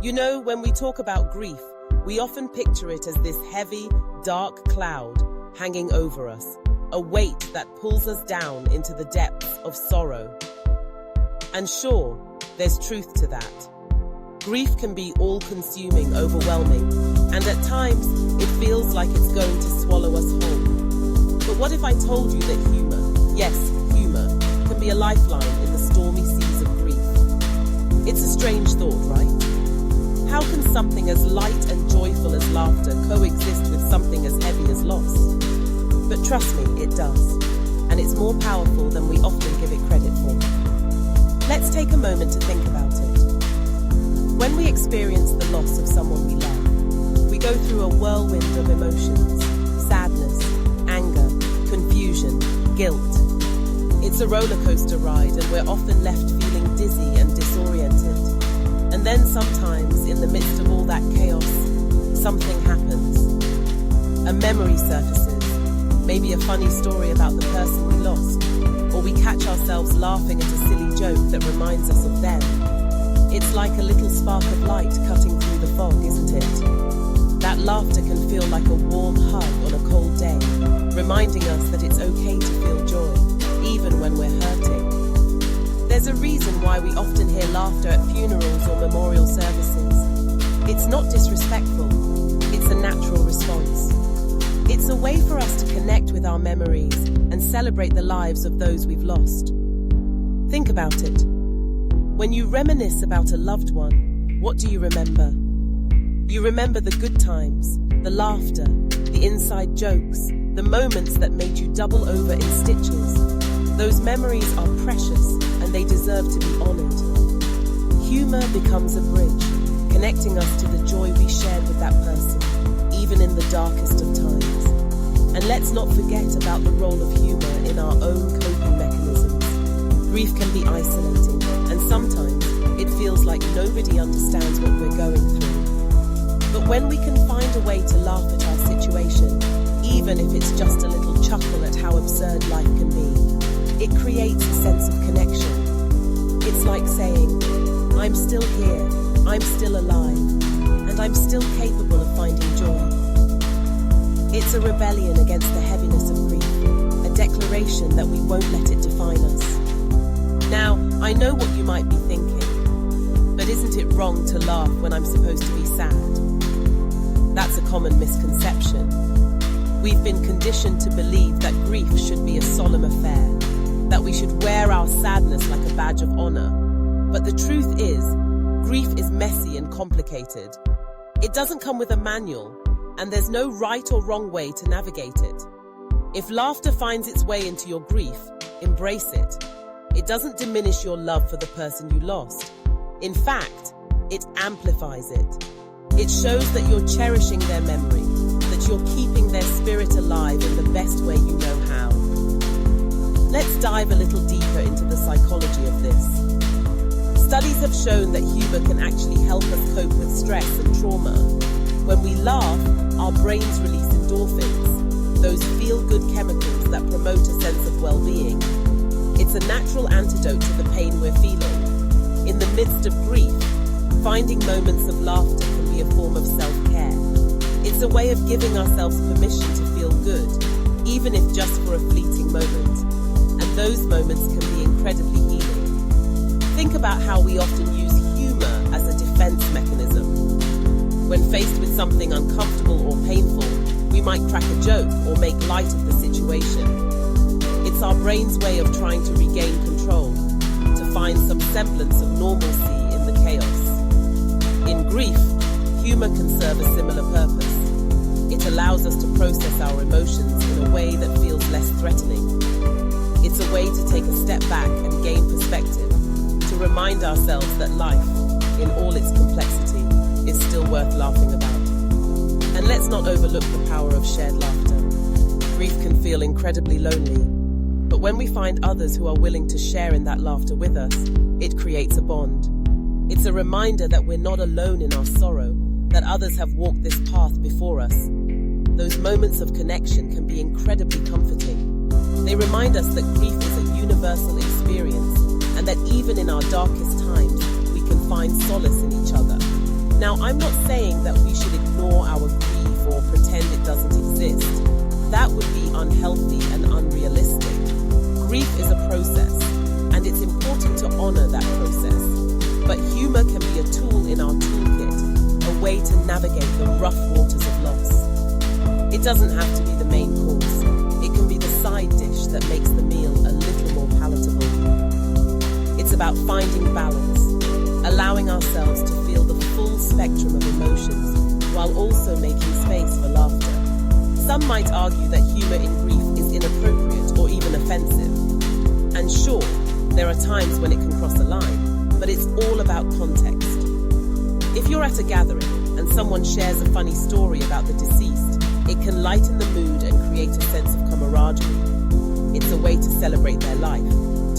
You know, when we talk about grief, we often picture it as this heavy, dark cloud hanging over us, a weight that pulls us down into the depths of sorrow. And sure, there's truth to that. Grief can be all-consuming, overwhelming, and at times it feels like it's going to swallow us whole. But what if I told you that humor, yes, humor, can be a lifeline in the stormy seas of grief? It's a strange thought, right? How can something as light and joyful as laughter coexist with something as heavy as loss? But trust me, it does. And it's more powerful than we often give it credit for. Let's take a moment to think about it. When we experience the loss of someone we love, we go through a whirlwind of emotions: sadness, anger, confusion, guilt. It's a roller coaster ride, and we're often left feeling dizzy and disoriented. And then sometimes, in the midst of all that chaos, something happens. A memory surfaces, maybe a funny story about the person we lost, or we catch ourselves laughing at a silly joke that reminds us of them. It's like a little spark of light cutting through the fog, isn't it? That laughter can feel like a warm hug on a cold day, reminding us that it's okay to feel joy, even when we're hurting. There's a reason why we often hear laughter at funerals or memorial services. It's not disrespectful, it's a natural response. It's a way for us to connect with our memories and celebrate the lives of those we've lost. Think about it. When you reminisce about a loved one, what do you remember? You remember the good times, the laughter, the inside jokes, the moments that made you double over in stitches. Those memories are precious, and they deserve to be honored. Humor becomes a bridge, connecting us to the joy we shared with that person, even in the darkest of times. And let's not forget about the role of humor in our own coping mechanisms. Grief can be isolating, and sometimes it feels like nobody understands what we're going through. But when we can find a way to laugh at our situation, even if it's just a little chuckle at how absurd life can be, it creates a sense of connection. It's like saying, I'm still here, I'm still alive, and I'm still capable of finding joy. It's a rebellion against the heaviness of grief, a declaration that we won't let it define us. Now, I know what you might be thinking, but isn't it wrong to laugh when I'm supposed to be sad? That's a common misconception. We've been conditioned to believe that grief should be a solemn affair, that we should wear our sadness like a badge of honor. But the truth is, grief is messy and complicated. It doesn't come with a manual, and there's no right or wrong way to navigate it. If laughter finds its way into your grief, embrace it. It doesn't diminish your love for the person you lost. In fact, it amplifies it. It shows that you're cherishing their memory, that you're keeping their spirit alive in the best way you know how. Let's dive a little deeper into the psychology of this. Studies have shown that humor can actually help us cope with stress and trauma. When we laugh, our brains release endorphins, those feel-good chemicals that promote a sense of well-being. It's a natural antidote to the pain we're feeling. In the midst of grief, finding moments of laughter can be a form of self-care. It's a way of giving ourselves permission to feel good, even if just for a fleeting moment. And those moments can be incredibly healing. Think about how we often use humor as a defense mechanism. When faced with something uncomfortable or painful, we might crack a joke or make light of the situation. It's our brain's way of trying to regain control, to find some semblance of normalcy in the chaos. In grief, humor can serve a similar purpose. It allows us to process our emotions in a way that feels less threatening. It's a way to take a step back and gain perspective, to remind ourselves that life, in all its complexity, is still worth laughing about. And let's not overlook the power of shared laughter. Grief can feel incredibly lonely, but when we find others who are willing to share in that laughter with us, it creates a bond. It's a reminder that we're not alone in our sorrow, that others have walked this path before us. Those moments of connection can be incredibly comforting. They remind us that grief is a universal experience, and that even in our darkest times, we can find solace in each other. Now, I'm not saying that we should ignore our grief or pretend it doesn't exist. That would be unhealthy and unrealistic. Grief is a process, and it's important to honor that process. But humor can be a tool in our toolkit, a way to navigate the rough waters of loss. It doesn't have to be the main course. It can be the side dish that makes the meal a little more palatable. It's about finding balance, allowing ourselves to feel the full spectrum of emotions while also making space for laughter. Some might argue that humor in grief is inappropriate or even offensive. And sure, there are times when it can cross a line, but it's all about context. If you're at a gathering and someone shares a funny story about the deceased, it can lighten the mood and create a sense of camaraderie. It's a way to celebrate their life,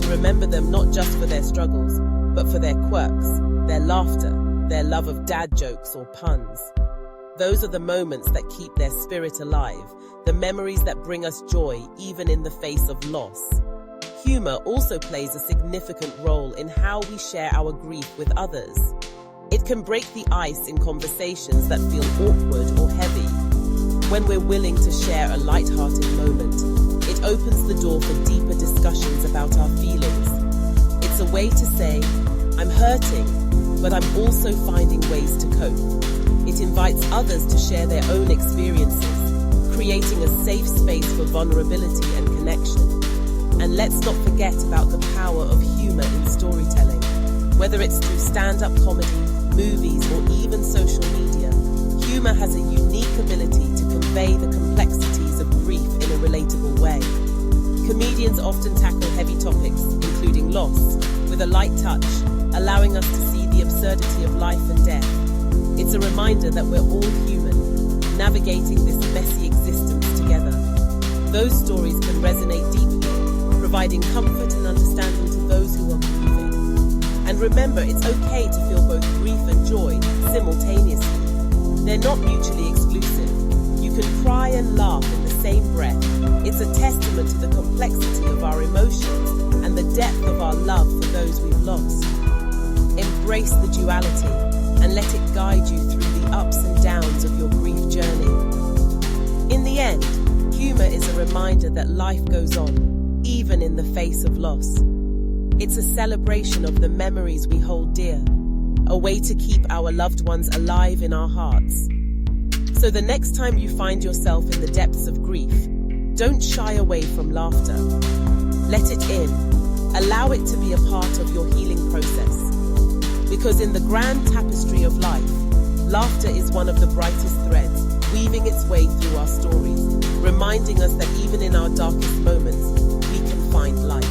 to remember them not just for their struggles, but for their quirks, their laughter, their love of dad jokes or puns. Those are the moments that keep their spirit alive, the memories that bring us joy even in the face of loss. Humor also plays a significant role in how we share our grief with others. It can break the ice in conversations that feel awkward or heavy. When we're willing to share a light-hearted moment, it opens the door for deeper discussions about our feelings. It's a way to say, I'm hurting, but I'm also finding ways to cope. It invites others to share their own experiences, creating a safe space for vulnerability and connection. And let's not forget about the power of humor in storytelling. Whether it's through stand-up comedy, movies, or even social media, humor has a unique ability to convey the complexities of grief in a relatable way. Comedians often tackle heavy topics, including loss, with a light touch, allowing us to see the absurdity of life and death. It's a reminder that we're all human, navigating this messy existence together. Those stories can resonate deeply, providing comfort and understanding to those who are grieving. And remember, it's okay to feel both grief and joy simultaneously. They're not mutually exclusive. You can cry and laugh in the same breath. It's a testament to the complexity of our emotions and the depth of our love for those we've lost. Embrace the duality and let it guide you through the ups and downs of your grief journey. In the end, humor is a reminder that life goes on, even in the face of loss. It's a celebration of the memories we hold dear, a way to keep our loved ones alive in our hearts. So the next time you find yourself in the depths of grief, don't shy away from laughter. Let it in. Allow it to be a part of your healing process. Because in the grand tapestry of life, laughter is one of the brightest threads, weaving its way through our stories, reminding us that even in our darkest moments, we can find light.